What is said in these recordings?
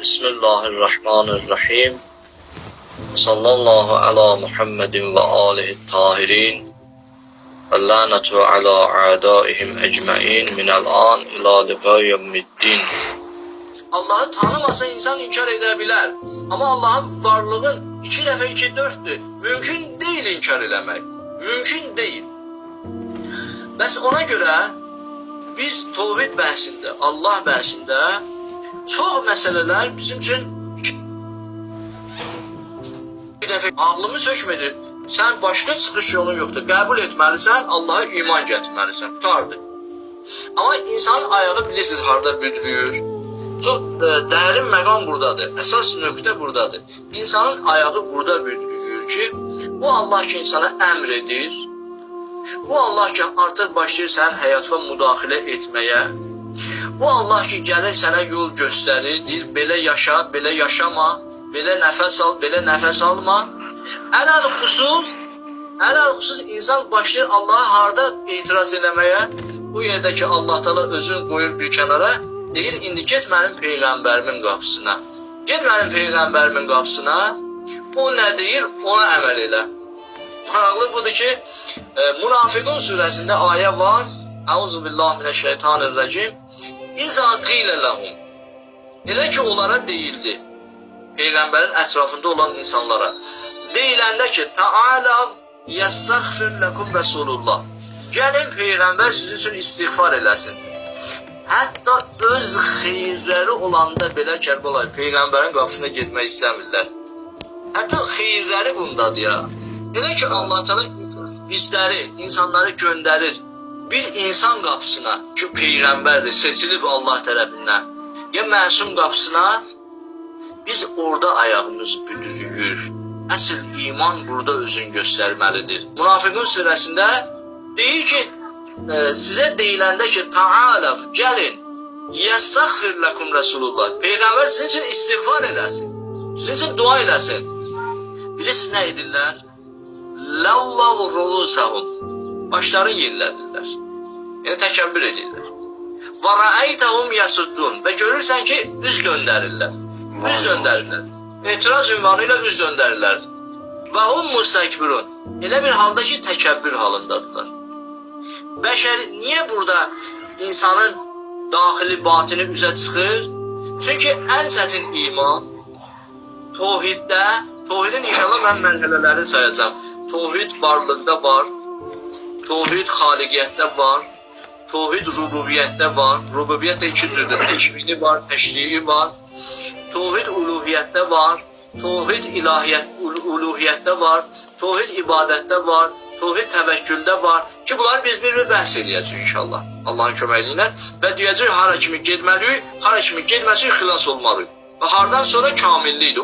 Bismillahirrahmanirrahim. Sallallahu ala Muhammedin ve alihi tahirin. Ve lanetu ala a'daihim ecmain minel an ila liqayemiddin. Allah'ı tanımasa insan inkar edebilir. Ama Allah'ın varlığı 2 defa 2 4'tür. Mümkün değil inkar eləmək. Mümkün değil. Bəs ona görə biz tevhid bəhsində, Allah bəhsində çox məsələlər bizim üçün bir dəfə ağlımız hökm edir. Sən başqa çıxış yolun yoxdur. Qəbul etməlisən, Allah'a iman gətirməlisən. Tutardı. Amma insanın ayağı bilirsiniz harada büdrüyür. Çox dərin məqam buradadır. Əsas nöqtə buradadır. İnsanın ayağı burada büdrüyür ki, bu Allah ki insana əmr edir. Bu Allah ki artıq başlayır sənin həyatına müdaxilə etməyə. Bu Allah ki gəlir sənə yol göstərir, deyir belə yaşa, belə yaşama, belə nəfəs al, belə nəfəs alma. Ələlxüsus insan başlayır Allah'a harda etiraz eləməyə. Bu yerdə ki Allah Teala özünü qoyur bir kənara, deyir indi get mənim peyğəmbərimin qapısına. Get mənim peyğəmbərimin qapısına. O nə deyir, ona əməl elə. Maraqlı budur ki, Münafiqun surəsində ayə var. Euzubillahimineşşeytanirracim. İza qilə ləhum. Elə ki onlara deyildi. Peyğəmbərin ətrafında olan insanlara. Deyiləndə ki, Ta'alav yəstəğfir ləkum Rəsulullah. Gəlin Peyğəmbər sizin üçün istiğfar eləsin. Hətta öz xeyirləri olanda belə Kərbalay Peyğəmbərin qapısına getmək istəmirlər. Hətta xeyirləri bundadır ya. Elə ki Allah Teala bizləri, insanları göndərir bir insan qapısına ki Peyğəmbərdir, seçilib Allah tərəfindən ya məsum qapısına biz orada ayağımız büdrüyür. Əsl iman burada özünü göstərməlidir. Münafiqun surəsində deyir ki, sizə deyiləndə ki, Ta'alav, gəlin, yəstəğfir ləkum Rəsulullah. Peyğəmbər sizin üçün istiğfar eləsin, sizin üçün dua eləsin. Bilirsiniz nə edirlər? Ləvvav ruusahum. Başlarını yerlədirlər. Yəni təkəbbür edirlər. Və rəəytəhum yəsuddun. Və görürsən ki, üz döndərirlər. Üz döndərirlər. Etiraz ünvanı ilə üz döndərirlər. Və hum mustakbirun. Elə bir halda ki, təkəbbür halındadılar. Bəşər niyə burada insanın daxili batini üzə çıxır? Çünki ən çətin iman tevhiddə, tevhidin inşallah mən mərhələlərini sayacağam. Tevhid varlıqda var, tevhid xaliqiyyətdə var, tevhid rububiyyətdə var. Rububiyyət də 2 cürdür. Təkvini var, təşriyi var. Tevhid uluhiyyətdə var, tevhid uluhiyyətdə var, tevhid ibadətdə var, tevhid təvəkküldə var ki, bunları biz bir-bir bəhs edəcəyik inşallah Allahın köməkliyi ilə və deyəcəyik hara kimi getməliyik, hara kimi getməsik xilas olmalıyıq. Və hardan sonra kamillikdir.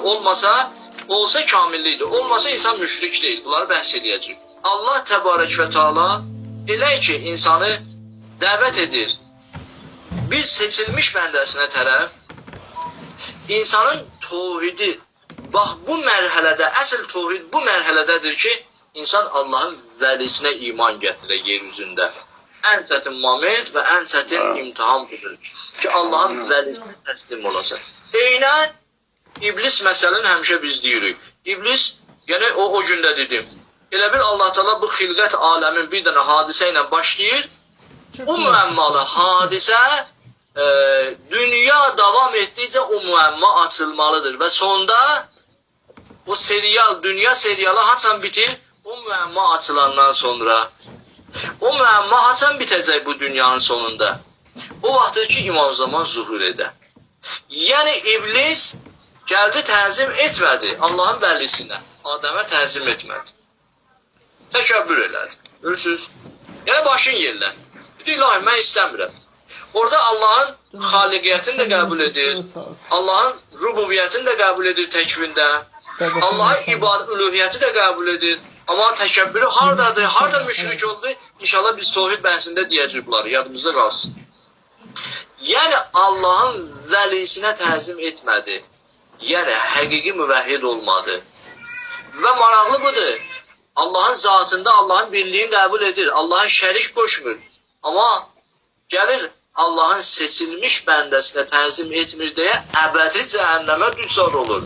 Olsa kamillikdir. Olmasa insan müşrik deyil. Bunları bəhs edəcəyik. Allah təbarək və Teala elə ki insanı dəvət edir bir seçilmiş bəndəsinə tərəf insanın tevhidi bax bu mərhələdə, əsl tevhid bu mərhələdədir ki insan Allahın vəlisinə iman gətirə yer üzündə. Ən çətin moment və ən çətin imtihan budur ki Allahın vəlisinə təslim olasın. Eynən İblis məsələn həmişə biz deyirik. İblis, yəni o gündə dedim. Elə bir Allah Teala bu xilqət aləmin bir dənə hadisə ilə başlayır. O müəmmalı hadisə dünya davam etdikcə o müəmma açılmalıdır. Və sonda o serial, dünya serialı haçan bitir? O müəmma açılandan sonra. O müəmma haçan bitəcək bu dünyanın sonunda? O vaxtdır ki İmam Zaman zuhur edə. Yəni İblis gəldi təzim etmədi Allahın vəlisinə. Adəmə təzim etmədi. Təkəbbür elədi. Görürsünüz? Yəni başın yerlə. Dedi, ilahi, mən istəmirəm. Orada Allahın xaliqiyyətini də qəbul edir. Allahın rububiyyətini də qəbul edir təkvində. Allahın uluhiyyəti də qəbul edir. Amma təkəbbürü haradadır? Harada müşrik oldu? İnşallah biz tevhid bəhsində deyəcəyik bunları. Yadımızda qalsın. Yəni Allahın vəlisinə təzim etmədi. Yəni həqiqi müvəhhid olmadı. Və maraqlı budur. Allahın zatında Allahın birliğini qəbul edir. Allahın şərik qoşmur. Amma gəlir Allahın seçilmiş bəndəsinə tənzim etmir deyə əbədi cəhənnəmə düçar olur.